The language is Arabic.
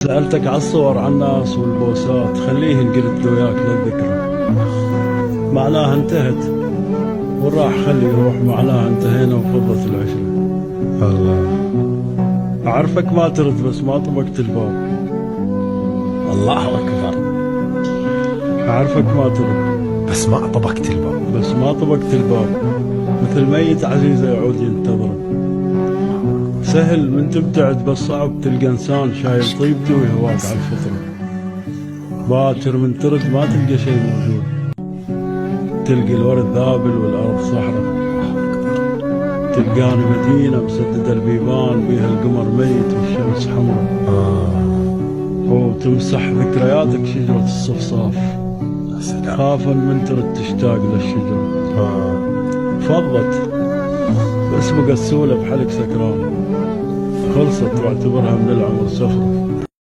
سألتك على الصور على الناس والبوسات، خليهن قلت له وياك للذكرى، معناها انتهت والراح خلي يروح، معناها انتهينا وفضت العشرة. الله. أعرفك ما ترد بس ما طبقت الباب. الله أكبر. أعرفك ما ترد بس ما طبقت الباب. بس ما طبقت الباب، مثل ميت عزيزة يعود ينتظرك. سهل من تبتعد بس صعب تلقى انسان شايل طيبته ويهواك على الفطرة. باكر من ترد ما تلقى شيء موجود، تلقى الورد ذابل والارض صحراء. تلقاني مدينة مسددة البيبان بيها القمر ميت والشمس حمراء. وتمسح ذكرياتك شجرة الصفصاف، خافا من ترد تشتاق للشجرة. فضت بس بقى السولة بحلق سكران، خلصت واعتبرها من العمر سفرة.